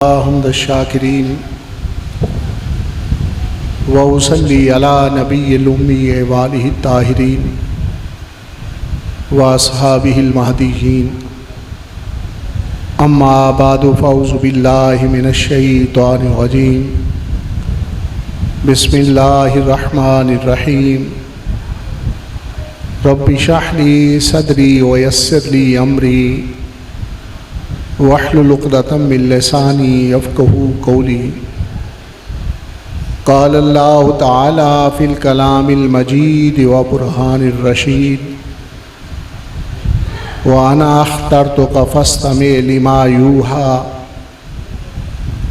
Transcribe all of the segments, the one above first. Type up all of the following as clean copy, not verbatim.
حمد الشاکرین وصلی علی نبی الامی وآلہ الطاہرین واصحابہ المہدیین اما بعد فاعوذ باللہ من الشیطان الرجیم بسم اللہ الرحمن الرحیم رب اشرح لی صدری ویسر لی امری واحلل عقدۃ من لسانی یفقہوا قولی قال اللہ تعالی فی الکلام المجید وبرہان الرشید وانا اخترتک فاستمع لما یوحی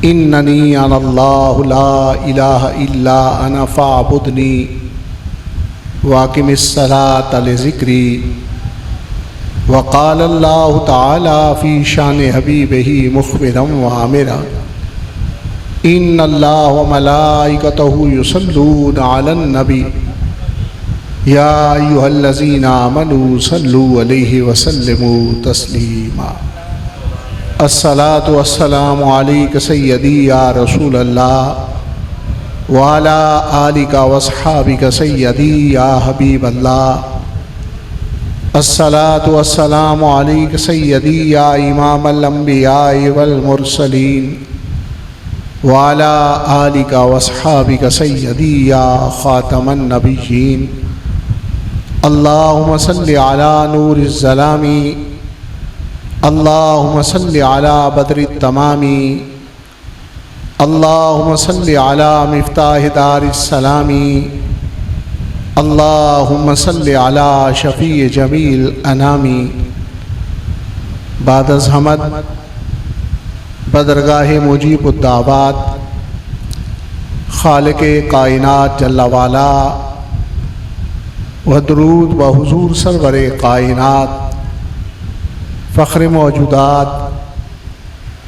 اننی انا اللہ لا الہ الا انا فاعبدنی واقم الصلاۃ لذکری وقال اللہ تعالی فی شان حبیبہ مخبرا وآمرا ان اللہ وملائکتہ یصلون علی النبی یا ایھا الذین آمنوا صلوا علیہ وسلموا تسلیما الصلاۃ والسلام علیک سیدی یا رسول اللہ وعلی آلک واصحابک سیدی یا حبیب اللہ الصلاۃ والسلام علیک سیدی یا امام الانبیاء والمرسلین وعلی آلک واصحابک سیدی یا خاتم النبیین اللہم صل علی نور الظلام اللہم صل علی بدر التمام اللہم صل علی مفتاح دار السلام اللہم صل علی شفیع جمیع الانام بعد از حمد بدرگاہ مجیب الدعوات خالق کائنات جل والا و درود و حضور سرور کائنات فخر موجودات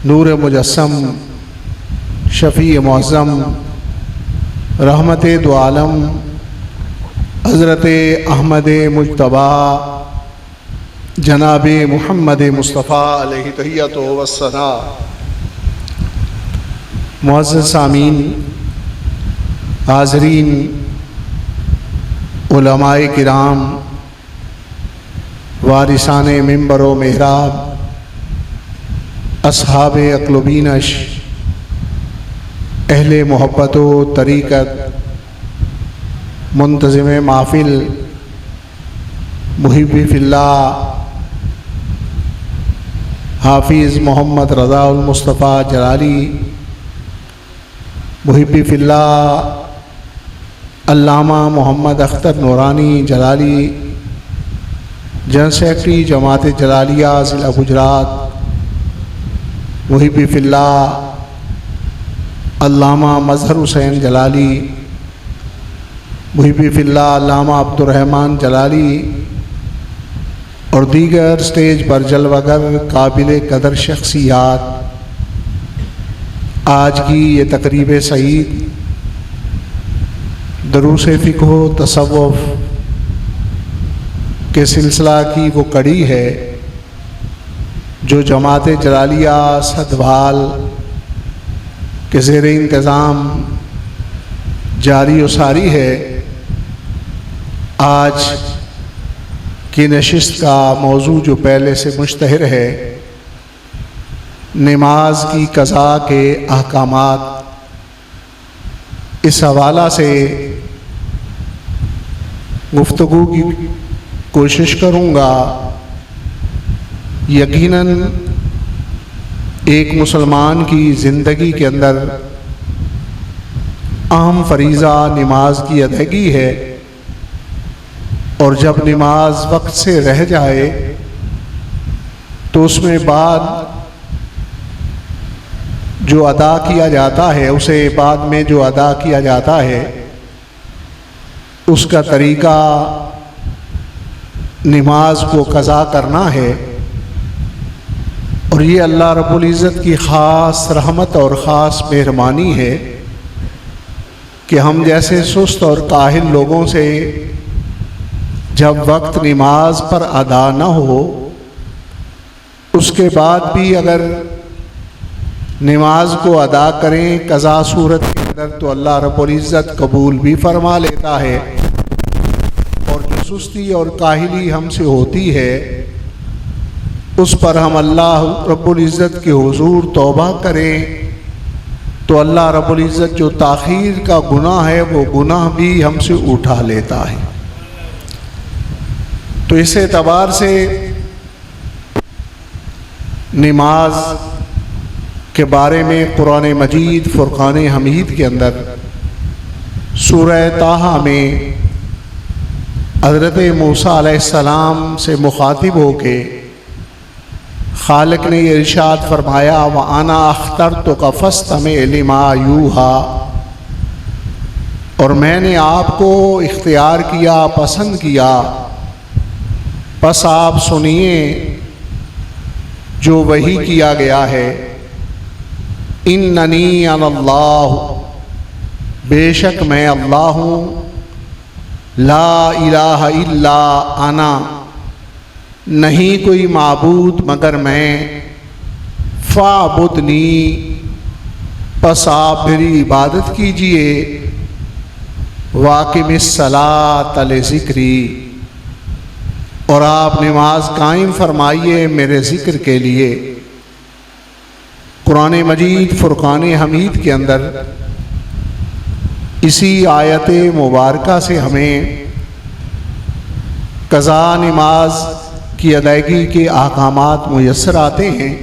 نور مجسم شفیع معظم رحمت دو عالم حضرت احمد مجتبی جناب محمد مصطفیٰ علیہ تحیۃ و ثناء معزز سامعین حاضرین علماء کرام وارثان منبر و محراب اصحاب عقل و بینش اہل محبت و طریقت منتظم محفل محب فی اللہ حافظ محمد رضا المصطفیٰ جلالی محب فی اللہ علامہ محمد اختر نورانی جلالی جنرل سیکرٹری جماعت جلالیہ ضلع گجرات محب فی اللہ علامہ مظہر حسین جلالی محب فی اللہ علامہ عبد الرحمن جلالی اور دیگر سٹیج پر جلوگر قابل قدر شخصیات آج کی یہ تقریب سعید دروس فقہ و تصوف کے سلسلہ کی وہ کڑی ہے جو جماعت جلالیہ صدبال کے زیر انتظام جاری و ساری ہے۔ آج کی نشست کا موضوع جو پہلے سے مشتہر ہے، نماز کی قضاء کے احکامات، اس حوالہ سے گفتگو کی کوشش کروں گا۔ یقیناً ایک مسلمان کی زندگی کے اندر اہم فریضہ نماز کی ادائیگی ہے، اور جب نماز وقت سے رہ جائے تو اس میں بعد جو ادا کیا جاتا ہے، اسے بعد میں جو ادا کیا جاتا ہے اس کا طریقہ نماز کو قضا کرنا ہے، اور یہ اللہ رب العزت کی خاص رحمت اور خاص مہربانی ہے کہ ہم جیسے سست اور کاہل لوگوں سے جب وقت نماز پر ادا نہ ہو اس کے بعد بھی اگر نماز کو ادا کریں قضا صورت کے اندر تو اللہ رب العزت قبول بھی فرما لیتا ہے، اور جو سستی اور کاہلی ہم سے ہوتی ہے اس پر ہم اللہ رب العزت کے حضور توبہ کریں تو اللہ رب العزت جو تاخیر کا گناہ ہے وہ گناہ بھی ہم سے اٹھا لیتا ہے۔ تو اس اعتبار سے نماز کے بارے میں قرآن مجید فرقان حمید کے اندر سورہ طٰہٰ میں حضرت موسیٰ علیہ السلام سے مخاطب ہو کے خالق نے یہ ارشاد فرمایا وَأَنَا اخْتَرْتُكَ فَاسْتَمِعْ لِمَا يُوحَىٰ، اور میں نے آپ کو اختیار کیا، پسند کیا، پس آپ سنیے جو وحی کیا گیا ہے۔ اِنَّنِي أَنَا اللَّهُ، بے شک میں اللہ ہوں، لا الہ الا انا، نہیں کوئی معبود مگر میں، فاعبدنی، پس آپ میری عبادت کیجئے، واقم الصلاۃ لذکری، اور آپ نماز قائم فرمائیے میرے ذکر کے لیے۔ قرآن مجید فرقان حمید کے اندر اسی آیت مبارکہ سے ہمیں قضا نماز کی ادائیگی کے احکامات میسر آتے ہیں۔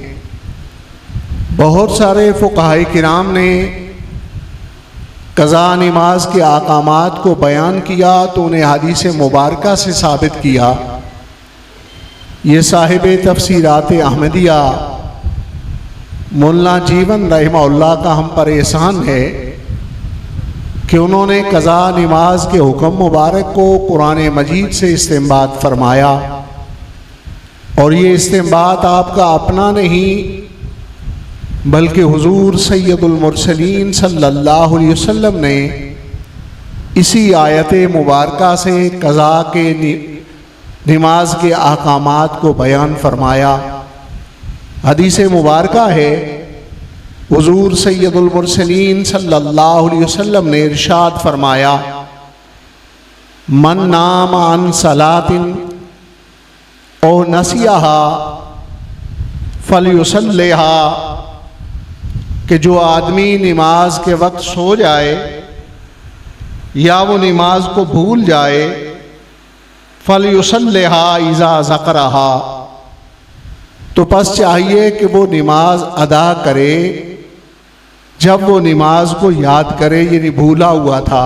بہت سارے فقہائے کرام نے قضا نماز کے احکامات کو بیان کیا تو انہیں حدیث مبارکہ سے ثابت کیا۔ یہ صاحب تفسیرات احمدیہ مولانا جیون رحمہ اللہ کا ہم پر احسان ہے کہ انہوں نے قضا نماز کے حکم مبارک کو قرآن مجید سے استنباط فرمایا، اور یہ استنباط آپ کا اپنا نہیں بلکہ حضور سید المرسلین صلی اللہ علیہ وسلم نے اسی آیت مبارکہ سے قضا کے نماز کے احکامات کو بیان فرمایا۔ حدیث مبارکہ ہے حضور سید المرسلین صلی اللہ علیہ وسلم نے ارشاد فرمایا من نام عن صلاۃ او نسیہا فلیصلیھا، کہ جو آدمی نماز کے وقت سو جائے یا وہ نماز کو بھول جائے، فلیصلیھا اذا ذکرھا، تو پس چاہیے کہ وہ نماز ادا کرے جب وہ نماز کو یاد کرے، یعنی بھولا ہوا تھا،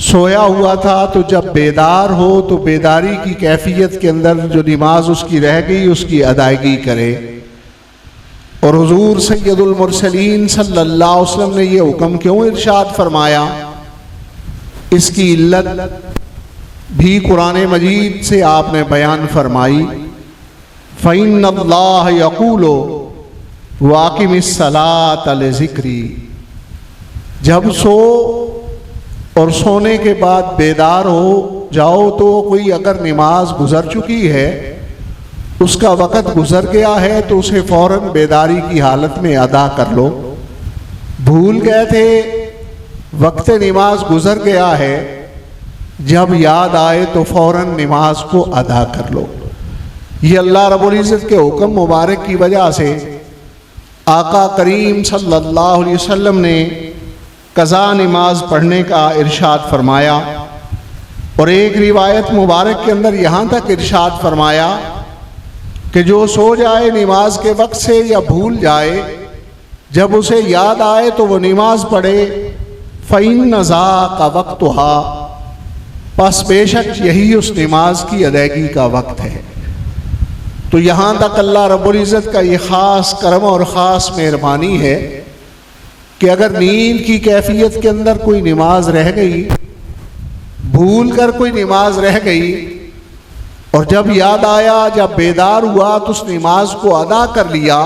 سویا ہوا تھا، تو جب بیدار ہو تو بیداری کی کیفیت کے اندر جو نماز اس کی رہ گئی اس کی ادائیگی کرے۔ اور حضور سید المرسلین صلی اللہ علیہ وسلم نے یہ حکم کیوں ارشاد فرمایا، اس کی علت بھی قرآن مجید سے آپ نے بیان فرمائی۔ فَإِنَّ اللَّهَ يَقُولُ وَأَقِمِ الصَّلَاةَ لِذِكْرِي، جب سو اور سونے کے بعد بیدار ہو جاؤ تو کوئی اگر نماز گزر چکی ہے، اس کا وقت گزر گیا ہے، تو اسے فوراً بیداری کی حالت میں ادا کر لو۔ بھول گئے تھے، وقت نماز گزر گیا ہے، جب یاد آئے تو فوراً نماز کو ادا کر لو۔ یہ اللہ رب العزت کے حکم مبارک کی وجہ سے آقا کریم صلی اللہ علیہ وسلم نے قضا نماز پڑھنے کا ارشاد فرمایا، اور ایک روایت مبارک کے اندر یہاں تک ارشاد فرمایا کہ جو سو جائے نماز کے وقت سے یا بھول جائے، جب اسے یاد آئے تو وہ نماز پڑھے، فَإِنَّ ذَاقَ وَقْتُهَا، پس بے شک یہی اس نماز کی ادائیگی کا وقت ہے۔ تو یہاں تک اللہ رب العزت کا یہ خاص کرم اور خاص مہربانی ہے کہ اگر نیند کی کیفیت کے اندر کوئی نماز رہ گئی، بھول کر کوئی نماز رہ گئی، اور جب یاد آیا، جب بیدار ہوا تو اس نماز کو ادا کر لیا،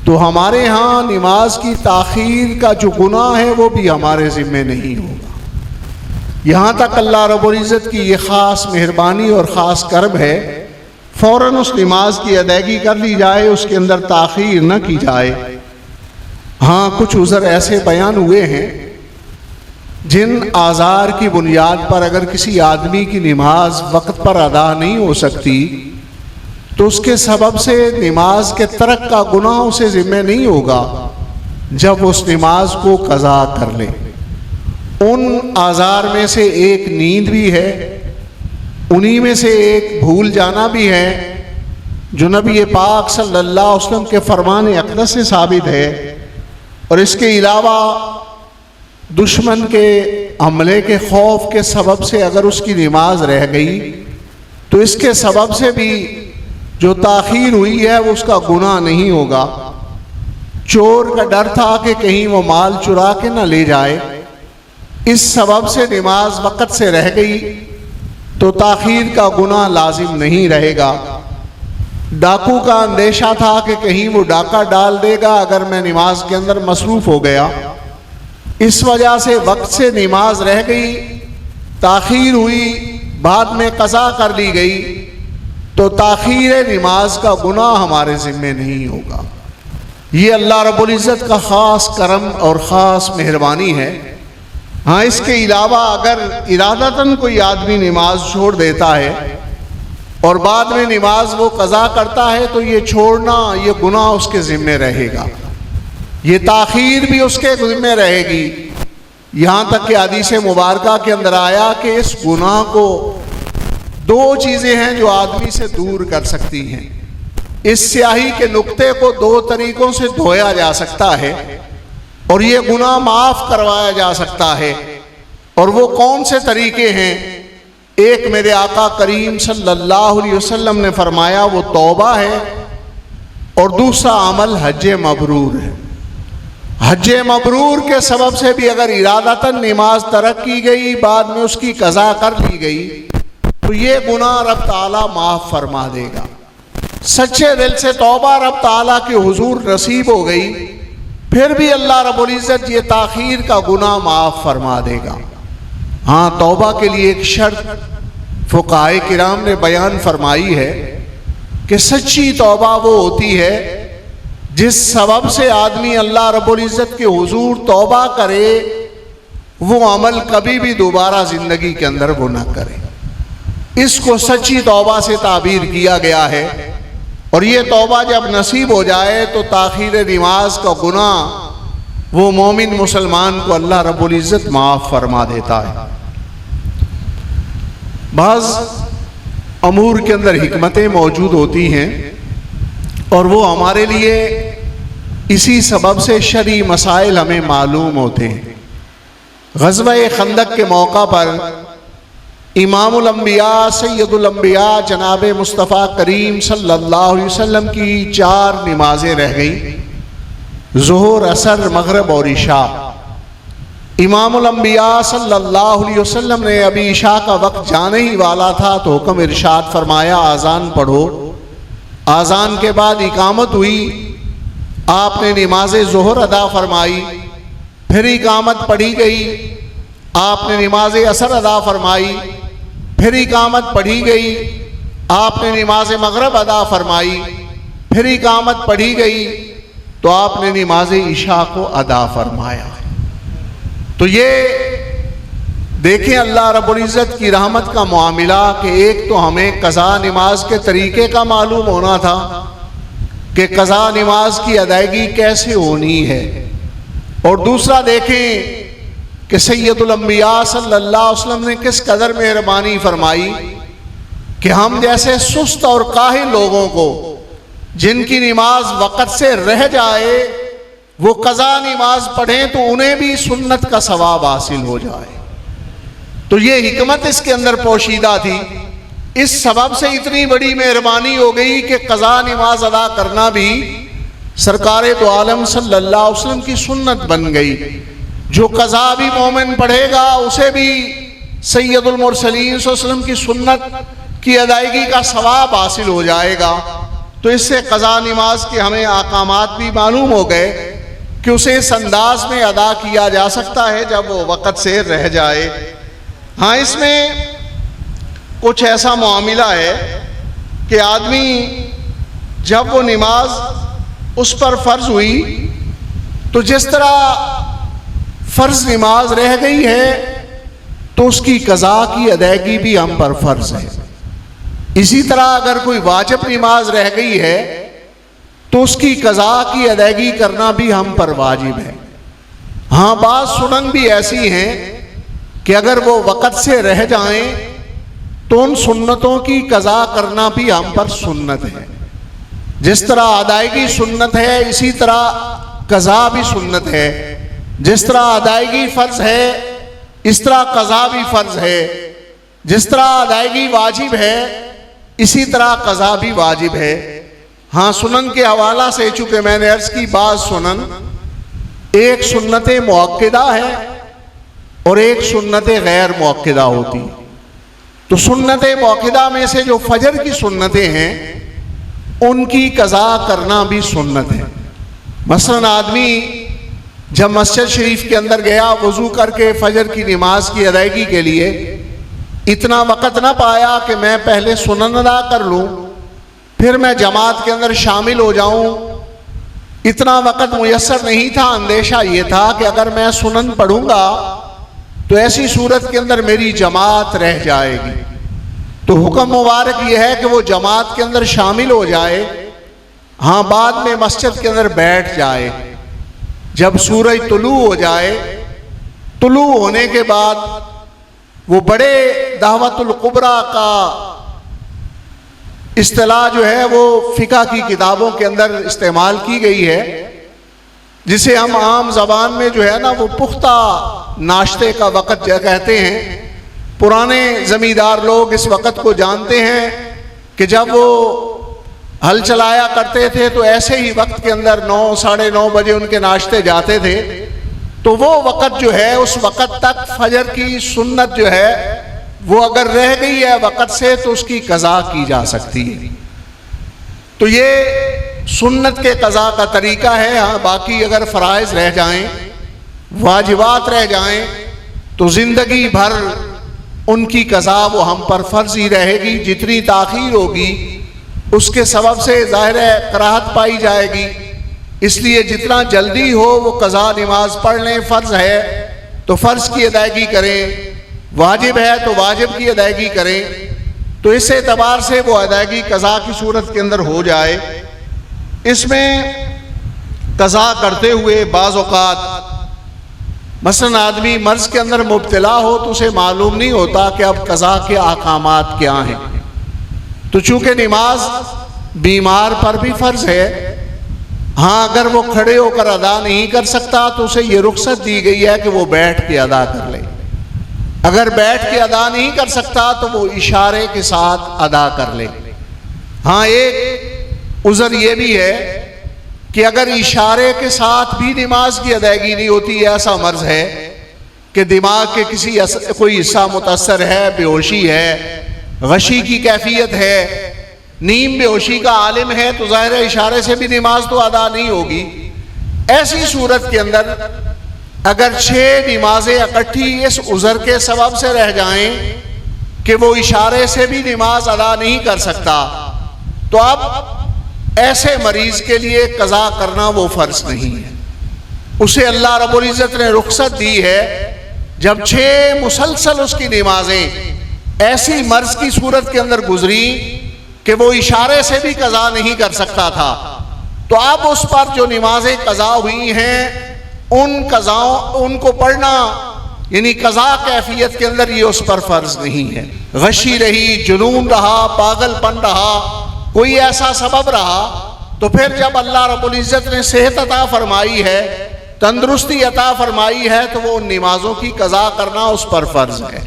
تو ہمارے ہاں نماز کی تاخیر کا جو گناہ ہے وہ بھی ہمارے ذمہ نہیں ہوگا۔ یہاں تک اللہ رب العزت کی یہ خاص مہربانی اور خاص کرم ہے۔ فوراً اس نماز کی ادائیگی کر لی جائے، اس کے اندر تاخیر نہ کی جائے۔ ہاں کچھ عذر ایسے بیان ہوئے ہیں جن آزار کی بنیاد پر اگر کسی آدمی کی نماز وقت پر ادا نہیں ہو سکتی تو اس کے سبب سے نماز کے ترک کا گناہ اسے ذمہ نہیں ہوگا جب اس نماز کو قضا کر لے۔ ان آزار میں سے ایک نیند بھی ہے، انہی میں سے ایک بھول جانا بھی ہے جو نبی پاک صلی اللہ علیہ وسلم کے فرمان اقدس سے ثابت ہے، اور اس کے علاوہ دشمن کے حملے کے خوف کے سبب سے اگر اس کی نماز رہ گئی تو اس کے سبب سے بھی جو تاخیر ہوئی ہے وہ اس کا گناہ نہیں ہوگا۔ چور کا ڈر تھا کہ کہیں وہ مال چرا کے نہ لے جائے، اس سبب سے نماز وقت سے رہ گئی تو تاخیر کا گناہ لازم نہیں رہے گا۔ ڈاکو کا اندیشہ تھا کہ کہیں وہ ڈاکہ ڈال دے گا اگر میں نماز کے اندر مصروف ہو گیا، اس وجہ سے وقت سے نماز رہ گئی، تاخیر ہوئی، بعد میں قضا کر لی گئی تو تاخیر نماز کا گناہ ہمارے ذمہ نہیں ہوگا۔ یہ اللہ رب العزت کا خاص کرم اور خاص مہربانی ہے۔ ہاں اس کے علاوہ اگر ارادتاً کوئی آدمی نماز چھوڑ دیتا ہے اور بعد میں نماز وہ قضا کرتا ہے تو یہ چھوڑنا، یہ گناہ اس کے ذمہ رہے گا، یہ تاخیر بھی اس کے ذمہ رہے گی، یہاں تک کہ حدیث مبارکہ کے اندر آیا کہ اس گناہ کو دو چیزیں ہیں جو آدمی سے دور کر سکتی ہیں۔ اس سیاہی کے نقطے کو دو طریقوں سے دھویا جا سکتا ہے اور یہ گناہ معاف کروایا جا سکتا ہے، اور وہ کون سے طریقے ہیں؟ ایک میرے آقا کریم صلی اللہ علیہ وسلم نے فرمایا وہ توبہ ہے، اور دوسرا عمل حج مبرور ہے۔ حج مبرور کے سبب سے بھی اگر ارادتاً نماز ترک کی گئی، بعد میں اس کی قضا کر لی گئی تو یہ گناہ رب تعالیٰ معاف فرما دے گا۔ سچے دل سے توبہ رب تعالیٰ کے حضور نصیب ہو گئی، پھر بھی اللہ رب العزت یہ تاخیر کا گناہ معاف فرما دے گا۔ ہاں توبہ کے لیے ایک شرط فقہائے کرام نے بیان فرمائی ہے کہ سچی توبہ وہ ہوتی ہے جس سبب سے آدمی اللہ رب العزت کے حضور توبہ کرے، وہ عمل کبھی بھی دوبارہ زندگی کے اندر وہ نہ کرے۔ اس کو سچی توبہ سے تعبیر کیا گیا ہے، اور یہ توبہ جب نصیب ہو جائے تو تاخیر نماز کا گناہ وہ مومن مسلمان کو اللہ رب العزت معاف فرما دیتا ہے۔ بعض امور کے اندر حکمتیں موجود ہوتی ہیں اور وہ ہمارے لیے اسی سبب سے شرعی مسائل ہمیں معلوم ہوتے ہیں۔ غزوہ خندق کے موقع پر امام الانبیاء سید الانبیاء جناب مصطفیٰ کریم صلی اللہ علیہ وسلم کی 4 نمازیں رہ گئیں، ظہر، عصر، مغرب اور عشاء۔ امام الانبیاء صلی اللہ علیہ وسلم نے ابھی عشاء کا وقت جانے ہی والا تھا تو حکم ارشاد فرمایا آذان پڑھو۔ آذان کے بعد اقامت ہوئی، آپ نے نماز ظہر ادا فرمائی، پھر اقامت پڑھی گئی، آپ نے نماز عصر ادا فرمائی، پھر اقامت پڑھی گئی، آپ نے نماز مغرب ادا فرمائی، پھر اقامت پڑھی گئی تو آپ نے نماز عشاء کو ادا فرمایا۔ تو یہ دیکھیں اللہ رب العزت کی رحمت کا معاملہ کہ ایک تو ہمیں قضا نماز کے طریقے کا معلوم ہونا تھا کہ قضا نماز کی ادائیگی کیسے ہونی ہے، اور دوسرا دیکھیں کہ سید الانبیاء صلی اللہ علیہ وسلم نے کس قدر مہربانی فرمائی کہ ہم جیسے سست اور کاہل لوگوں کو جن کی نماز وقت سے رہ جائے وہ قضا نماز پڑھیں تو انہیں بھی سنت کا ثواب حاصل ہو جائے۔ تو یہ حکمت اس کے اندر پوشیدہ تھی، اس سبب سے اتنی بڑی مہربانی ہو گئی کہ قضا نماز ادا کرنا بھی سرکار دو عالم صلی اللہ علیہ وسلم کی سنت بن گئی۔ جو قضا بھی مومن پڑھے گا اسے بھی سید المرسلین صلی اللہ علیہ وسلم کی سنت کی ادائیگی کا ثواب حاصل ہو جائے گا۔ تو اس سے قضا نماز کے ہمیں احکامات بھی معلوم ہو گئے کہ اسے اس انداز میں ادا کیا جا سکتا ہے جب وہ وقت سے رہ جائے۔ ہاں اس میں کچھ ایسا معاملہ ہے کہ آدمی جب وہ نماز اس پر فرض ہوئی تو جس طرح فرض نماز رہ گئی ہے تو اس کی قضا کی ادائیگی بھی ہم پر فرض ہے. اسی طرح اگر کوئی واجب نماز رہ گئی ہے تو اس کی قضا کی ادائیگی کرنا بھی ہم پر واجب ہے. ہاں بعض سنن بھی ایسی ہیں کہ اگر وہ وقت سے رہ جائیں تو ان سنتوں کی قضا کرنا بھی ہم پر سنت ہے. جس طرح ادائیگی سنت ہے اسی طرح قضا بھی سنت ہے. جس طرح ادائیگی فرض ہے اس طرح قضا بھی فرض ہے. جس طرح ادائیگی واجب ہے اسی طرح قضا بھی واجب ہے. ہاں سنن کے حوالہ سے چونکہ میں نے عرض کی بعض سنن ایک سنت مؤکدہ ہے اور ایک سنت غیر مؤکدہ ہوتی. تو سنت مؤکدہ میں سے جو فجر کی سنتیں ہیں ان کی قضا کرنا بھی سنت ہے. مثلا آدمی جب مسجد شریف کے اندر گیا وضو کر کے فجر کی نماز کی ادائیگی کے لیے اتنا وقت نہ پایا کہ میں پہلے سنن ادا کر لوں پھر میں جماعت کے اندر شامل ہو جاؤں، اتنا وقت میسر نہیں تھا. اندیشہ یہ تھا کہ اگر میں سنن پڑھوں گا تو ایسی صورت کے اندر میری جماعت رہ جائے گی. تو حکم مبارک یہ ہے کہ وہ جماعت کے اندر شامل ہو جائے، ہاں بعد میں مسجد کے اندر بیٹھ جائے. جب سورج طلوع ہو جائے، طلوع ہونے کے بعد وہ بڑے دعوت الکبریٰ کا اصطلاح جو ہے وہ فقہ کی کتابوں کے اندر استعمال کی گئی ہے، جسے ہم عام زبان میں جو ہے نا وہ پختہ ناشتے کا وقت کہتے ہیں. پرانے زمیندار لوگ اس وقت کو جانتے ہیں کہ جب وہ ہل چلایا کرتے تھے تو ایسے ہی وقت کے اندر 9 ساڑھے 9 بجے ان کے ناشتے جاتے تھے. تو وہ وقت جو ہے اس وقت تک فجر کی سنت جو ہے وہ اگر رہ گئی ہے وقت سے تو اس کی قضا کی جا سکتی ہے. تو یہ سنت کے قضا کا طریقہ ہے. ہاں باقی اگر فرائض رہ جائیں، واجبات رہ جائیں تو زندگی بھر ان کی قضا وہ ہم پر فرض ہی رہے گی. جتنی تاخیر ہوگی اس کے سبب سے ظاہر ہے کراہت پائی جائے گی، اس لیے جتنا جلدی ہو وہ قضا نماز پڑھ لیں. فرض ہے تو فرض کی ادائیگی کریں، واجب ہے تو واجب کی ادائیگی کریں. تو اس اعتبار سے وہ ادائیگی قضا کی صورت کے اندر ہو جائے. اس میں قضا کرتے ہوئے بعض اوقات مثلا آدمی مرض کے اندر مبتلا ہو تو اسے معلوم نہیں ہوتا کہ اب قضا کے احکامات کیا ہیں. تو چونکہ نماز بیمار پر بھی فرض ہے، ہاں اگر وہ کھڑے ہو کر ادا نہیں کر سکتا تو اسے یہ رخصت دی گئی ہے کہ وہ بیٹھ کے ادا کر لے. اگر بیٹھ کے ادا نہیں کر سکتا تو وہ اشارے کے ساتھ ادا کر لے. ہاں ایک عذر یہ بھی ہے کہ اگر اشارے کے ساتھ بھی نماز کی ادائیگی نہیں ہوتی، ایسا مرض ہے کہ دماغ کے کسی کوئی حصہ متاثر ہے، بے ہوشی ہے، غشی کی کیفیت ہے، نیم بے ہوشی کا عالم ہے، تو ظاہر اشارے سے بھی نماز تو ادا نہیں ہوگی. ایسی صورت کے اندر اگر 6 نمازیں اکٹھی اس عذر کے سبب سے رہ جائیں کہ وہ اشارے سے بھی نماز ادا نہیں کر سکتا تو اب ایسے مریض کے لیے قضا کرنا وہ فرض نہیں ہے. اسے اللہ رب العزت نے رخصت دی ہے. جب 6 مسلسل اس کی نمازیں ایسی مرض کی صورت کے اندر گزری کہ وہ اشارے سے بھی قضا نہیں کر سکتا تھا، تو اب اس پر جو نمازیں قضا ہوئی ہیں ان کو پڑھنا یعنی قضا کیفیت کے اندر یہ اس پر فرض نہیں ہے. غشی رہی، جنون رہا، پاگل پن رہا، کوئی ایسا سبب رہا، تو پھر جب اللہ رب العزت نے صحت عطا فرمائی ہے، تندرستی عطا فرمائی ہے، تو وہ ان نمازوں کی قضا کرنا اس پر فرض ہے.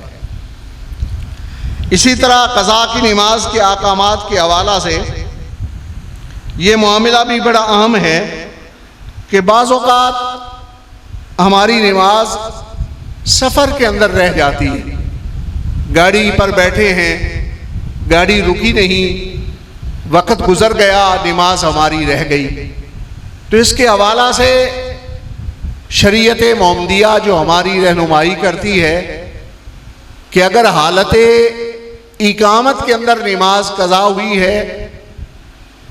اسی طرح قضا کی نماز کے احکامات کے حوالہ سے یہ معاملہ بھی بڑا اہم ہے کہ بعض اوقات ہماری نماز سفر کے اندر رہ جاتی ہے. گاڑی پر بیٹھے ہیں، گاڑی رکی نہیں، وقت گزر گیا، نماز ہماری رہ گئی. تو اس کے حوالہ سے شریعت محمدیہ جو ہماری رہنمائی کرتی ہے کہ اگر حالت اقامت کے اندر نماز قضا ہوئی ہے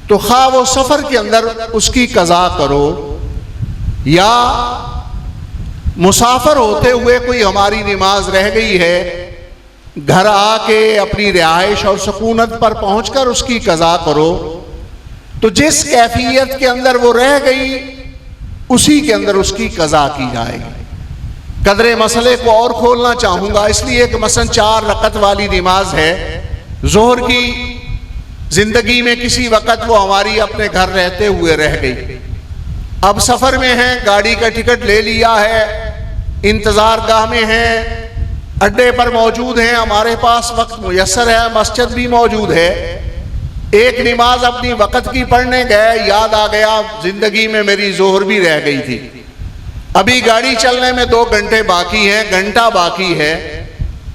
تو خواہ وہ سفر کے اندر اس کی قضا کرو یا مسافر ہوتے ہوئے کوئی ہماری نماز رہ گئی ہے، گھر آ کے اپنی رہائش اور سکونت پر پہنچ کر اس کی قضا کرو، تو جس کیفیت کے اندر وہ رہ گئی اسی کے اندر اس کی قضا کی جائے گی۔ قدر مسئلے کو اور کھولنا چاہوں گا، اس لیے کہ مثلا 4 رکعت والی نماز ہے ظہر کی، زندگی میں کسی وقت وہ ہماری اپنے گھر رہتے ہوئے رہ گئی، اب سفر میں ہیں، گاڑی کا ٹکٹ لے لیا ہے، انتظار گاہ میں ہیں، اڈے پر موجود ہیں، ہمارے پاس وقت میسر ہے، مسجد بھی موجود ہے، ایک نماز اپنی وقت کی پڑھنے گئے، یاد آ گیا زندگی میں میری ظہر بھی رہ گئی تھی، ابھی گاڑی چلنے میں 2 گھنٹے باقی ہیں، گھنٹہ باقی ہے،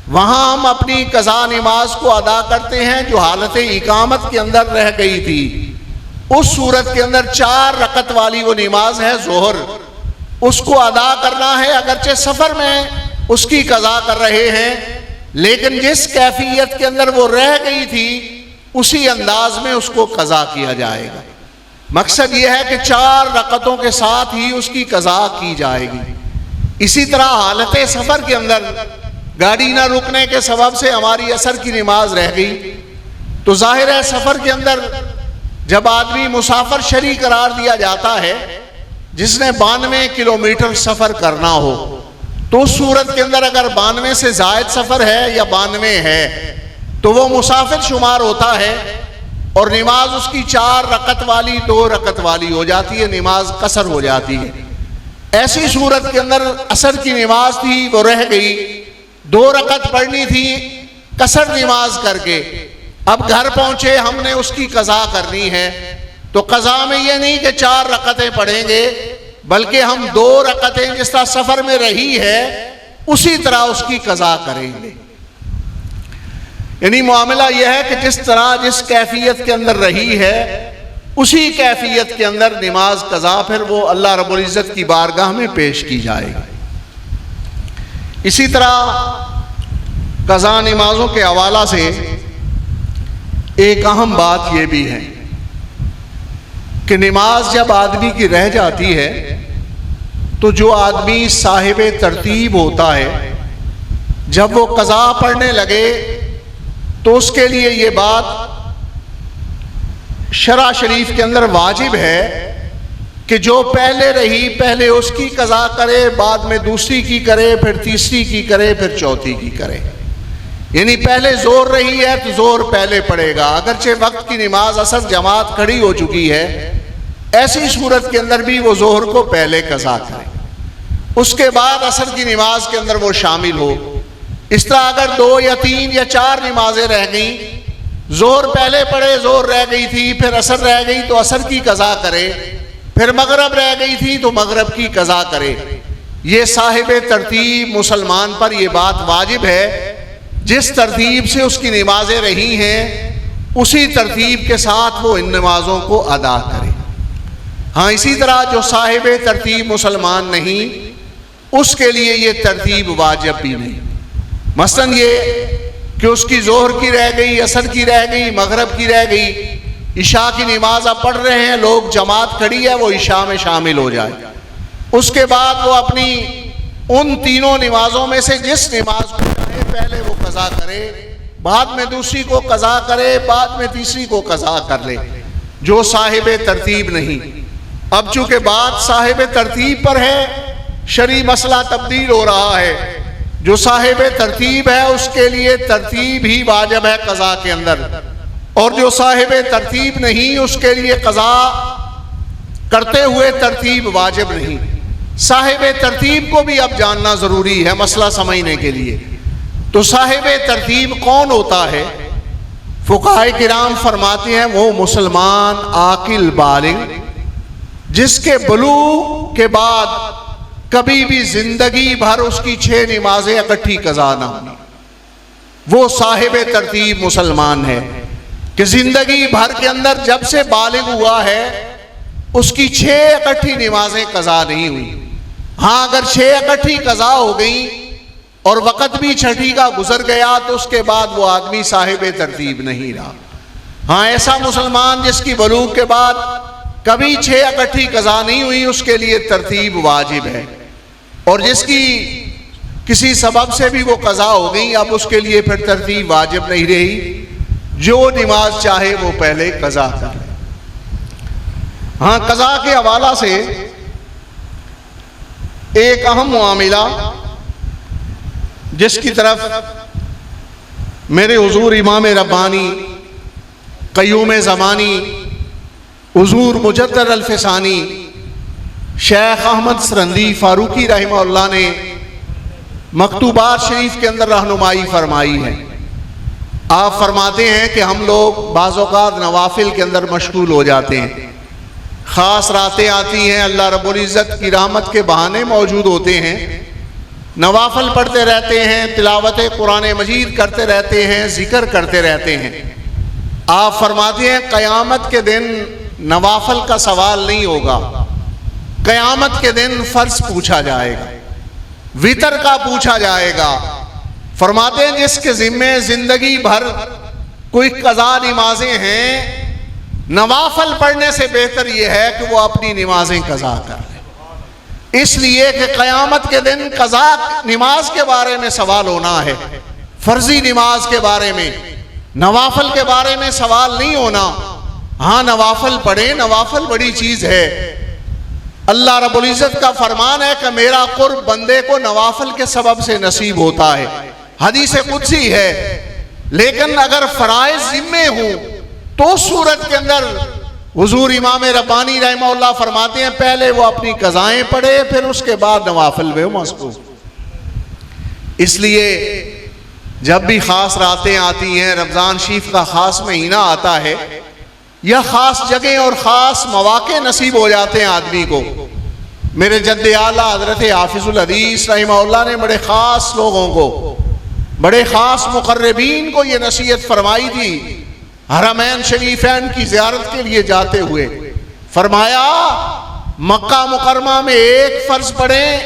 وہاں ہم اپنی قضا نماز کو ادا کرتے ہیں جو حالت اقامت کے اندر رہ گئی تھی۔ اس صورت کے اندر 4 رکعت والی وہ نماز ہے ظہر، اس کو ادا کرنا ہے، اگرچہ سفر میں اس کی قضا کر رہے ہیں لیکن جس کیفیت کے اندر وہ رہ گئی تھی اسی انداز میں اس کو قضا کیا جائے گا۔ مقصد یہ ہے کہ 4 رکعتوں کے ساتھ ہی اس کی قضا کی جائے گی۔ اسی طرح حالت سفر کے اندر گاڑی نہ رکنے کے سبب سے ہماری عصر کی نماز رہ گئی تو ظاہر ہے سفر کے اندر جب آدمی مسافر شرعی قرار دیا جاتا ہے، جس نے 92 کلومیٹر سفر کرنا ہو تو اس صورت کے اندر اگر 92 سے زائد سفر ہے یا 92 ہے تو وہ مسافر شمار ہوتا ہے اور نماز اس کی 4 رکعت والی 2 رکعت والی ہو جاتی ہے، نماز قصر ہو جاتی ہے۔ ایسی صورت کے اندر عصر کی نماز تھی وہ رہ گئی، 2 رکعت پڑھنی تھی قصر نماز کر کے، اب گھر پہنچے ہم نے اس کی قضا کرنی ہے تو قضا میں یہ نہیں کہ 4 رکعتیں پڑھیں گے بلکہ ہم 2 رکعتیں جس طرح سفر میں رہی ہے اسی طرح اس کی قضا کریں گے۔ یعنی معاملہ یہ ہے کہ جس طرح جس کیفیت کے اندر رہی ہے اسی کیفیت کے اندر نماز قضا پھر وہ اللہ رب العزت کی بارگاہ میں پیش کی جائے گی۔ اسی طرح قضا نمازوں کے حوالہ سے ایک اہم بات یہ بھی ہے کہ نماز جب آدمی کی رہ جاتی ہے تو جو آدمی صاحب ترتیب ہوتا ہے جب وہ قضا پڑھنے لگے تو اس کے لیے یہ بات شرع شریف کے اندر واجب ہے کہ جو پہلے رہی پہلے اس کی قضا کرے، بعد میں دوسری کی کرے، پھر تیسری کی کرے، پھر چوتھی کی کرے۔ یعنی پہلے زور رہی ہے تو زور پہلے پڑے گا، اگرچہ وقت کی نماز عصر جماعت کھڑی ہو چکی ہے ایسی صورت کے اندر بھی وہ ظہر کو پہلے قضا کرے، اس کے بعد عصر کی نماز کے اندر وہ شامل ہو۔ اس طرح اگر 2 یا 3 یا 4 نمازیں رہ گئیں، ظہر پہلے پڑے، ظہر رہ گئی تھی، پھر عصر رہ گئی تو عصر کی قضا کرے، پھر مغرب رہ گئی تھی تو مغرب کی قضا کرے۔ یہ صاحب ترتیب مسلمان پر یہ بات واجب ہے، جس ترتیب سے اس کی نمازیں رہی ہیں اسی ترتیب کے ساتھ وہ ان نمازوں کو ادا کرے۔ ہاں اسی طرح جو صاحب ترتیب مسلمان نہیں اس کے لیے یہ ترتیب واجب بھی نہیں۔ مثلا یہ کہ اس کی ظہر کی رہ گئی، عصر کی رہ گئی، مغرب کی رہ گئی، عشاء کی نماز اب پڑھ رہے ہیں لوگ، جماعت کھڑی ہے، وہ عشاء میں شامل ہو جائے، اس کے بعد وہ اپنی ان تینوں نمازوں میں سے جس نماز کو چاہے پہلے وہ قضا کرے، بعد میں دوسری کو قضا کرے، بعد میں تیسری کو قضا کر لے۔ جو صاحب ترتیب نہیں، اب چونکہ بات صاحب ترتیب پر ہے، شرعی مسئلہ تبدیل ہو رہا ہے، جو صاحب ترتیب ہے اس کے لیے ترتیب ہی واجب ہے قضا کے اندر، اور جو صاحب ترتیب نہیں اس کے لیے قضا کرتے ہوئے ترتیب واجب نہیں۔ صاحب ترتیب کو بھی اب جاننا ضروری ہے مسئلہ سمجھنے کے لیے۔ تو صاحب ترتیب کون ہوتا ہے؟ فقہائے کرام فرماتے ہیں وہ مسلمان عاقل بالغ جس کے بلوغ کے بعد کبھی بھی زندگی بھر اس کی 6 نمازیں اکٹھی قضا نہ ہوں، وہ صاحب ترتیب مسلمان ہے کہ زندگی بھر کے اندر جب سے بالغ ہوا ہے اس کی 6 اکٹھی نمازیں قضا نہیں ہوئی۔ ہاں اگر 6 اکٹھی قضا ہو گئیں اور وقت بھی چھٹی کا گزر گیا تو اس کے بعد وہ آدمی صاحب ترتیب نہیں رہا۔ ہاں ایسا مسلمان جس کی بلوغ کے بعد کبھی 6 اکٹھی قضا نہیں ہوئی، اس کے لیے ترتیب واجب ہے، اور جس کی کسی سبب سے بھی وہ قضا ہو گئی اب اس کے لیے پھر ترتیب واجب نہیں رہی، جو نماز چاہے وہ پہلے قضا کرے۔ ہاں قضا کے حوالہ سے ایک اہم معاملہ جس کی طرف میرے حضور امام ربانی قیوم زمانی حضور مجدد الفسانی شیخ احمد سرندی فاروقی رحمہ اللہ نے مکتوبات شریف کے اندر رہنمائی فرمائی ہے۔ آپ فرماتے ہیں کہ ہم لوگ بعض اوقات نوافل کے اندر مشغول ہو جاتے ہیں، خاص راتیں آتی ہیں، اللہ رب العزت کی رحمت کے بہانے موجود ہوتے ہیں، نوافل پڑھتے رہتے ہیں، تلاوت قرآن مجید کرتے رہتے ہیں، ذکر کرتے رہتے ہیں۔ آپ فرماتے ہیں قیامت کے دن نوافل کا سوال نہیں ہوگا، قیامت کے دن فرض پوچھا جائے گا، وتر کا پوچھا جائے گا۔ فرماتے ہیں جس کے ذمے زندگی بھر کوئی قضا نمازیں ہیں، نوافل پڑھنے سے بہتر یہ ہے کہ وہ اپنی نمازیں قضا کر لے، اس لیے کہ قیامت کے دن قضا نماز کے بارے میں سوال ہونا ہے، فرضی نماز کے بارے میں، نوافل کے بارے میں سوال نہیں ہونا۔ ہاں نوافل پڑھیں، نوافل بڑی چیز ہے، اللہ رب العزت کا فرمان ہے کہ میرا قرب بندے کو نوافل کے سبب سے نصیب ہوتا ہے، حدیث قدسی ہے۔ لیکن اگر فرائض ذمے ہوں تو اس صورت کے اندر حضور امام ربانی رحمہ اللہ فرماتے ہیں پہلے وہ اپنی قضائیں پڑھے، پھر اس کے بعد نوافل میں مشغول۔ اس لیے جب بھی خاص راتیں آتی ہیں، رمضان شریف کا خاص مہینہ آتا ہے، یا خاص جگہ اور خاص مواقع نصیب ہو جاتے ہیں آدمی کو۔ میرے جد اعلیٰ حضرت حافظ الحدیث رحمہ اللہ نے بڑے خاص لوگوں کو، بڑے خاص مقربین کو یہ نصیحت فرمائی تھی حرمین شریفین کی زیارت کے لیے جاتے ہوئے۔ فرمایا مکہ مکرمہ میں ایک فرض پڑھیں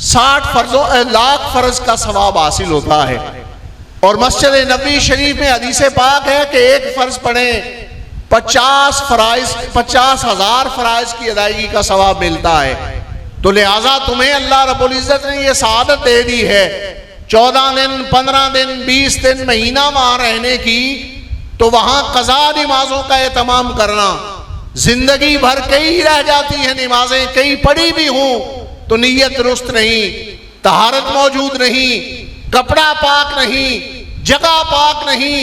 60 لاکھ فرض کا ثواب حاصل ہوتا ہے، اور مسجد نبوی شریف میں حدیث پاک ہے کہ ایک فرض پڑھیں 50,000 فرائض کی ادائیگی کا ثواب ملتا ہے۔ تو لہٰذا تمہیں اللہ رب العزت نے یہ سعادت دے دی ہے 14 دن 15 دن 20 دن مہینہ وہاں رہنے کی، تو وہاں قضا نمازوں کا اہتمام کرنا۔ زندگی بھر کئی رہ جاتی ہیں نمازیں، کئی پڑھی بھی ہوں تو نیت درست نہیں، طہارت موجود نہیں، کپڑا پاک نہیں، جگہ پاک نہیں،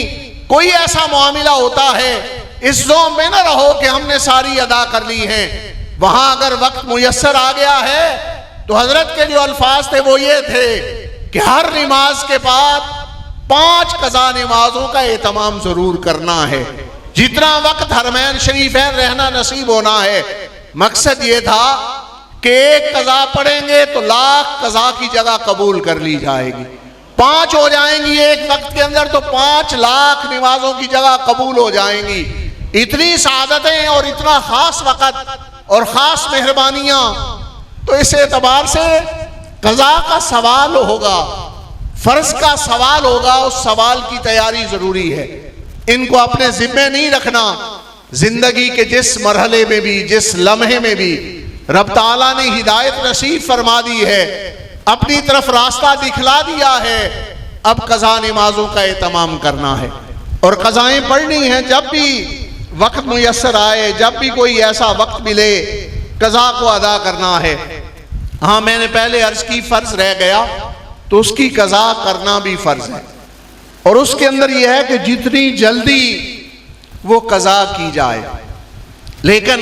کوئی ایسا معاملہ ہوتا ہے، اس ذوق میں نہ رہو کہ ہم نے ساری ادا کر لی ہیں۔ وہاں اگر وقت میسر آ گیا ہے تو حضرت کے جو الفاظ تھے وہ یہ تھے کہ ہر نماز کے بعد 5 قضا نمازوں کا اہتمام ضرور کرنا ہے، جتنا وقت حرمین شریفین رہنا نصیب ہونا ہے۔ مقصد یہ تھا کہ ایک قضا پڑھیں گے تو لاکھ قضا کی جگہ قبول کر لی جائے گی، 5 ہو جائیں گی ایک وقت کے اندر تو 5 لاکھ نمازوں کی جگہ قبول ہو جائیں گی۔ اتنی سعادتیں اور اتنا خاص وقت اور خاص مہربانیاں، تو اس اعتبار سے قضا کا سوال ہوگا، فرض کا سوال ہوگا، اس سوال کی تیاری ضروری ہے۔ ان کو اپنے ذمے نہیں رکھنا۔ زندگی کے جس مرحلے میں بھی، جس لمحے میں بھی رب تعالیٰ نے ہدایت نصیب فرما دی ہے، اپنی طرف راستہ دکھلا دیا ہے، اب قضا نمازوں کا اہتمام کرنا ہے اور قضائیں پڑھنی ہیں جب بھی وقت میسر آئے، جب بھی کوئی ایسا وقت ملے قضا کو ادا کرنا ہے۔ ہاں میں نے پہلے عرض کی فرض رہ گیا تو اس کی قضا کرنا بھی فرض ہے، اور اس کے اندر یہ ہے کہ جتنی جلدی وہ قضا کی جائے۔ لیکن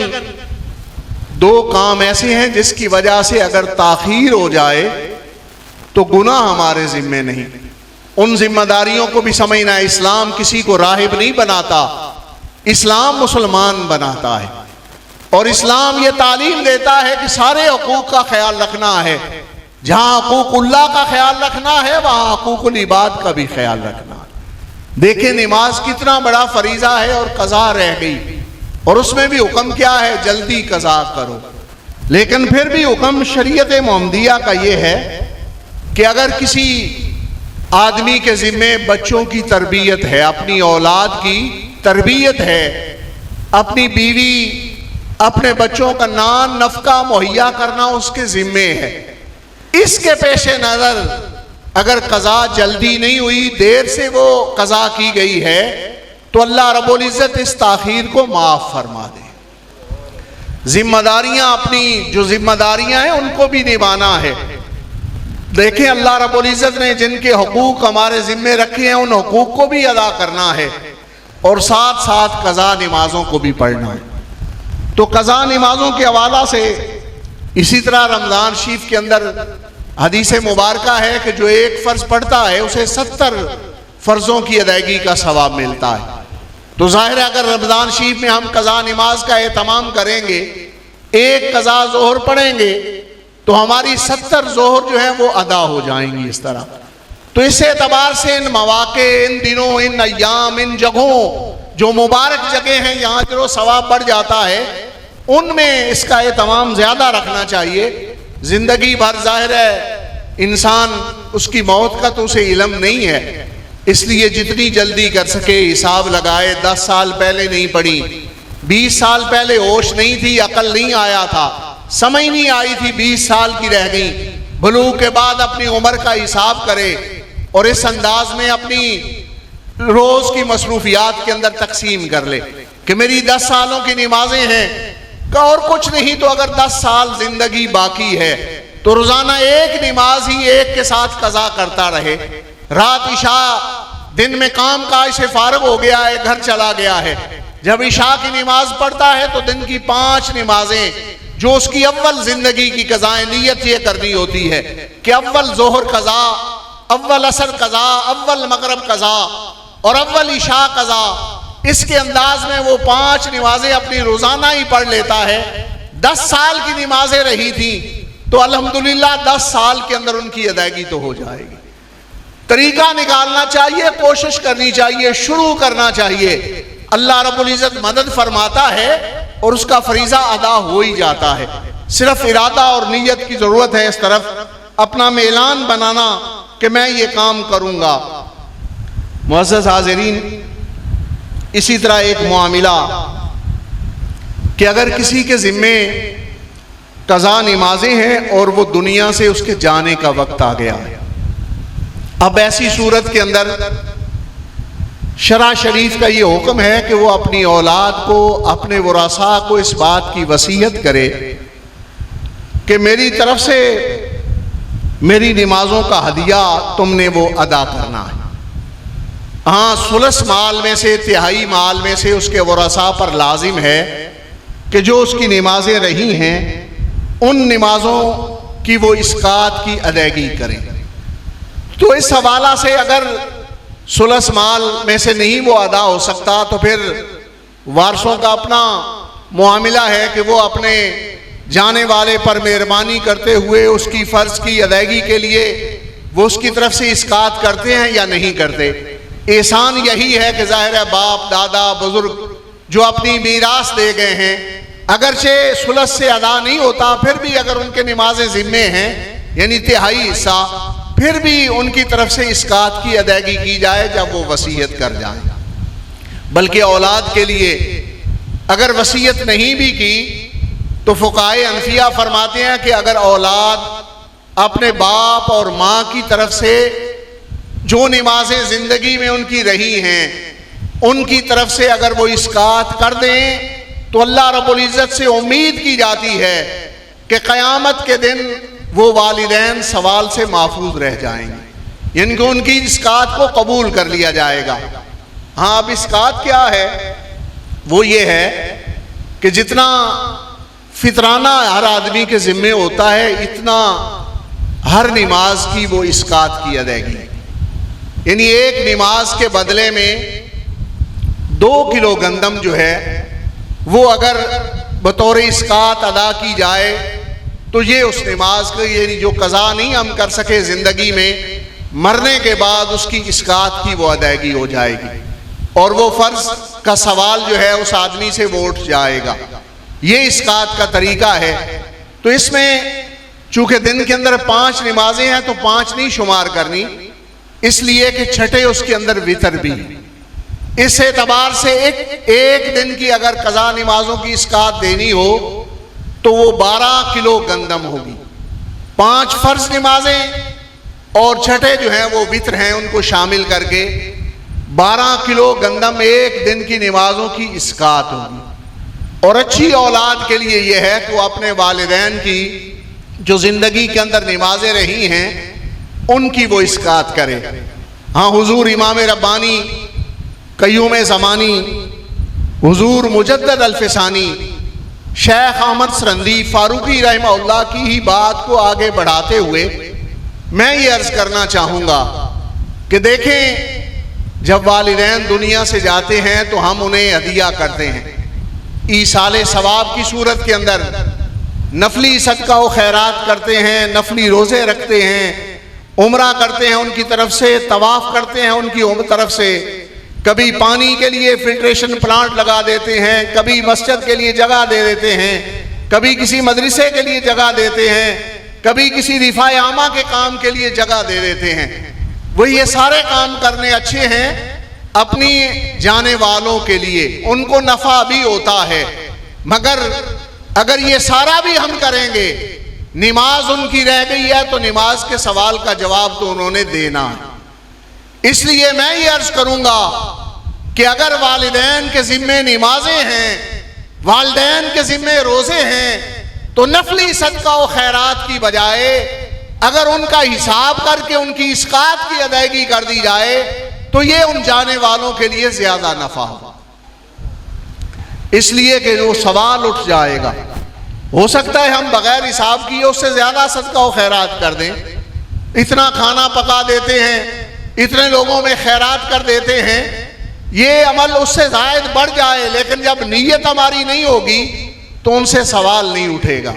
2 کام ایسے ہیں جس کی وجہ سے اگر تاخیر ہو جائے تو گناہ ہمارے ذمے نہیں، ان ذمہ داریوں کو بھی سمجھنا ہے۔ اسلام کسی کو راہب نہیں بناتا، اسلام مسلمان بناتا ہے، اور اسلام یہ تعلیم دیتا ہے کہ سارے حقوق کا خیال رکھنا ہے۔ جہاں حقوق اللہ کا خیال رکھنا ہے وہاں حقوق العباد کا بھی خیال رکھنا ہے۔ دیکھیں نماز کتنا بڑا فریضہ ہے اور قضا رہ گئی، اور اس میں بھی حکم کیا ہے؟ جلدی قضا کرو۔ لیکن پھر بھی حکم شریعت محمدیہ کا یہ ہے کہ اگر کسی آدمی کے ذمے بچوں کی تربیت ہے، اپنی اولاد کی تربیت ہے، اپنی بیوی اپنے بچوں کا نان نفقہ مہیا کرنا اس کے ذمے ہے۔ اس کے پیش نظر اگر قضا جلدی نہیں ہوئی، دیر سے وہ قضا کی گئی ہے، تو اللہ رب العزت اس تاخیر کو معاف فرما دے۔ ذمہ داریاں اپنی جو ذمہ داریاں ہیں ان کو بھی نبھانا ہے۔ دیکھیں اللہ رب العزت نے جن کے حقوق ہمارے ذمے رکھے ہیں ان حقوق کو بھی ادا کرنا ہے، اور ساتھ ساتھ قضا نمازوں کو بھی پڑھنا ہے۔ تو قضا نمازوں کے حوالہ سے اسی طرح رمضان شریف کے اندر حدیث مبارکہ ہے کہ جو ایک فرض پڑھتا ہے اسے 70 فرضوں کی ادائیگی کا ثواب ملتا ہے۔ تو ظاہر ہے اگر رمضان شریف میں ہم قضا نماز کا اہتمام کریں گے، ایک قضا ظہر پڑھیں گے تو ہماری 70 ظہر جو ہیں وہ ادا ہو جائیں گی اس طرح۔ تو اس اعتبار سے ان مواقع، ان دنوں، ان ایام، ان جگہوں جو مبارک جگہ ہیں یہاں جو ثواب بڑھ جاتا ہے، ان میں اس کا اہتمام زیادہ رکھنا چاہیے۔ زندگی بھر ظاہر ہے انسان اس کی موت کا تو اسے علم نہیں ہے، اس لیے جتنی جلدی کر سکے حساب لگائے۔ 10 سال پہلے نہیں پڑھی، 20 سال پہلے ہوش نہیں تھی، عقل نہیں آیا تھا، سمجھ نہیں آئی تھی، 20 سال کی رہ گئی، بلوغ کے بعد اپنی عمر کا حساب کرے اور اس انداز میں اپنی روز کی مصروفیات کے اندر تقسیم کر لے کہ میری 10 سالوں کی نمازیں ہیں اور کچھ نہیں تو اگر 10 سال زندگی باقی ہے تو روزانہ ایک نماز ہی ایک کے ساتھ قضا کرتا رہے۔ رات عشاء، دن میں کام کاج سے فارغ ہو گیا ہے، گھر چلا گیا ہے، جب عشاء کی نماز پڑھتا ہے تو دن کی 5 نمازیں جو اس کی اول زندگی کی قضائیں، نیت یہ کرنی ہوتی ہے کہ اول ظہر قضا، اول عصر قضا، اول مغرب قضا اور اول عشاء قضا۔ اس کے انداز میں وہ 5 نمازیں اپنی روزانہ ہی پڑھ لیتا ہے۔ 10 سال کی نمازیں رہی تھیں تو الحمدللہ 10 سال کے اندر ان کی ادائیگی تو ہو جائے گی۔ طریقہ نکالنا چاہیے، کوشش کرنی چاہیے، شروع کرنا چاہیے۔ اللہ رب العزت مدد فرماتا ہے اور اس کا فریضہ ادا ہو ہی جاتا ہے۔ صرف ارادہ اور نیت کی ضرورت ہے، اس طرف اپنا اعلان بنانا کہ میں یہ کام کروں گا۔ معزز حاضرین، اسی طرح ایک معاملہ کہ اگر کسی کے ذمے قضا نمازیں ہیں اور وہ دنیا سے اس کے جانے کا وقت آ گیا، اب ایسی صورت کے اندر شرع شریف کا یہ حکم ہے کہ وہ اپنی اولاد کو، اپنے ورثاء کو اس بات کی وصیت کرے کہ میری طرف سے میری نمازوں کا ہدیہ تم نے وہ ادا کرنا ہے۔ ہاں، ثلث مال میں سے، تہائی مال میں سے اس کے ورثاء پر لازم ہے کہ جو اس کی نمازیں رہی ہیں ان نمازوں کی وہ اسقاط کی ادائیگی کریں۔ تو اس حوالہ سے اگر ثلث مال میں سے نہیں وہ ادا ہو سکتا تو پھر وارثوں کا اپنا معاملہ ہے کہ وہ اپنے جانے والے پر مہربانی کرتے ہوئے اس کی فرض کی ادائیگی کے لیے وہ اس کی طرف سے اسقاط کرتے ہیں یا نہیں کرتے۔ احسان یہی ہے کہ ظاہر ہے باپ، دادا، بزرگ جو اپنی میراث دے گئے ہیں، اگرچہ ثلث سے ادا نہیں ہوتا پھر بھی اگر ان کے نمازیں ذمے ہیں یعنی تہائی حصہ، پھر بھی ان کی طرف سے اسقاط کی ادائیگی کی جائے جب وہ وصیت کر جائیں۔ بلکہ اولاد کے لیے اگر وصیت نہیں بھی کی تو فقہائے حنفیہ فرماتے ہیں کہ اگر اولاد اپنے باپ اور ماں کی طرف سے جو نمازیں زندگی میں ان کی رہی ہیں ان کی طرف سے اگر وہ اسقاط کر دیں تو اللہ رب العزت سے امید کی جاتی ہے کہ قیامت کے دن وہ والدین سوال سے محفوظ رہ جائیں گے، یعنی کہ ان کی اسقاط کو قبول کر لیا جائے گا۔ ہاں، اب اسقاط کیا ہے؟ وہ یہ ہے کہ جتنا فطرانہ ہر آدمی کے ذمے ہوتا ہے اتنا ہر نماز کی وہ اسقاط کی ادائیگی، یعنی ایک نماز کے بدلے میں 2 کلو گندم جو ہے وہ اگر بطور اسقاط ادا کی جائے تو یہ اس نماز کو، یعنی جو قضا نہیں ہم کر سکے زندگی میں، مرنے کے بعد اس کی اسقاط کی وہ ادائیگی ہو جائے گی اور وہ فرض کا سوال جو ہے اس آدمی سے وہ اٹھ جائے گا۔ یہ اسقاط کا طریقہ ہے۔ تو اس میں چونکہ دن کے اندر 5 نمازیں ہیں تو 5 نہیں شمار کرنی، اس لیے کہ چھٹے اس کے اندر وطر بھی. اس اعتبار سے ایک دن کی اگر قضا نمازوں کی اسقاط دینی ہو تو وہ 12 کلو گندم ہوگی. 5 فرض نمازیں اور چھٹے جو ہیں وہ وطر ہیں، ان کو شامل کر کے 12 کلو گندم ایک دن کی نمازوں کی اسقاط ہوگی. اور اچھی اولاد کے لیے یہ ہے کہ وہ اپنے والدین کی جو زندگی کے اندر نمازیں رہی ہیں ان کی وہ اسقاط کرے. ہاں، حضور امام ربانی، قیوم زمانی، حضور مجدد الفسانی، شیخ احمد سرندی فاروقی رحمہ اللہ کی ہی بات کو آگے بڑھاتے ہوئے میں یہ عرض کرنا چاہوں گا کہ دیکھیں، جب والدین دنیا سے جاتے ہیں تو ہم انہیں ہدیہ کرتے ہیں، ایصال ثواب کی صورت کے اندر نفلی صدقہ و خیرات کرتے ہیں، نفلی روزے رکھتے ہیں، عمرہ کرتے ہیں ان کی طرف سے، طواف کرتے ہیں ان کی طرف سے، کبھی پانی کے لیے فلٹریشن پلانٹ لگا دیتے ہیں، کبھی مسجد کے لیے جگہ دے دیتے ہیں، کبھی کسی مدرسے کے لیے جگہ دیتے ہیں، کبھی کسی رفاع عامہ کے کام کے لیے جگہ دے دیتے ہیں. وہ یہ سارے کام کرنے اچھے ہیں اپنی جانے والوں کے لیے، ان کو نفع بھی ہوتا ہے، مگر اگر یہ سارا بھی ہم کریں گے، نماز ان کی رہ گئی ہے تو نماز کے سوال کا جواب تو انہوں نے دینا ہے. اس لیے میں یہ عرض کروں گا کہ اگر والدین کے ذمے نمازیں ہیں، والدین کے ذمے روزے ہیں، تو نفلی صدقہ و خیرات کی بجائے اگر ان کا حساب کر کے ان کی اسقاط کی ادائیگی کر دی جائے تو یہ ان جانے والوں کے لیے زیادہ نفع ہوگا. اس لیے کہ وہ سوال اٹھ جائے گا، ہو سکتا ہے ہم بغیر حساب کیے اس سے زیادہ صدقہ و خیرات کر دیں، اتنا کھانا پکا دیتے ہیں، اتنے لوگوں میں خیرات کر دیتے ہیں، یہ عمل اس سے زائد بڑھ جائے، لیکن جب نیت ہماری نہیں ہوگی تو ان سے سوال نہیں اٹھے گا.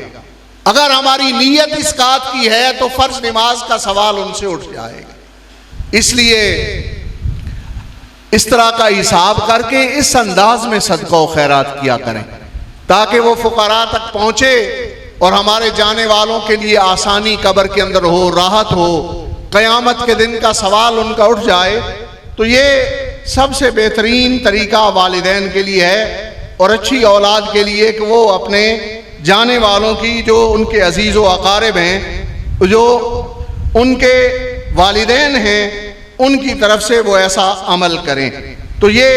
اگر ہماری نیت اسقاط کی ہے تو فرض نماز کا سوال ان سے اٹھ جائے گا. اس لیے اس طرح کا حساب کر کے اس انداز میں صدقہ و خیرات کیا کریں تاکہ وہ فقراء تک پہنچے اور ہمارے جانے والوں کے لیے آسانی قبر کے اندر ہو، راحت ہو، قیامت کے دن کا سوال ان کا اٹھ جائے. تو یہ سب سے بہترین طریقہ والدین کے لیے ہے اور اچھی اولاد کے لیے کہ وہ اپنے جانے والوں کی جو ان کے عزیز و اقارب ہیں، جو ان کے والدین ہیں، ان کی طرف سے وہ ایسا عمل کریں. تو یہ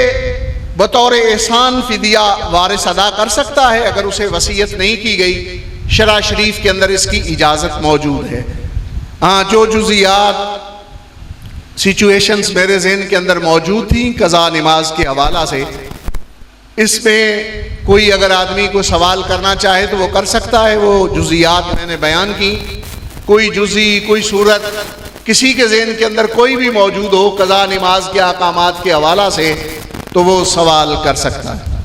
بطور احسان فدیہ وارث ادا کر سکتا ہے اگر اسے وصیت نہیں کی گئی. شرع شریف کے اندر اس کی اجازت موجود ہے. ہاں، جو جزیات سچویشنز میرے ذہن کے اندر موجود تھیں قضا نماز کے حوالہ سے، اس میں کوئی اگر آدمی کو سوال کرنا چاہے تو وہ کر سکتا ہے. وہ جزیات میں نے بیان کی، کوئی جزی، کوئی صورت کسی کے ذہن کے اندر کوئی بھی موجود ہو قضا نماز کے احکامات کے حوالہ سے تو وہ سوال کر سکتا ہے.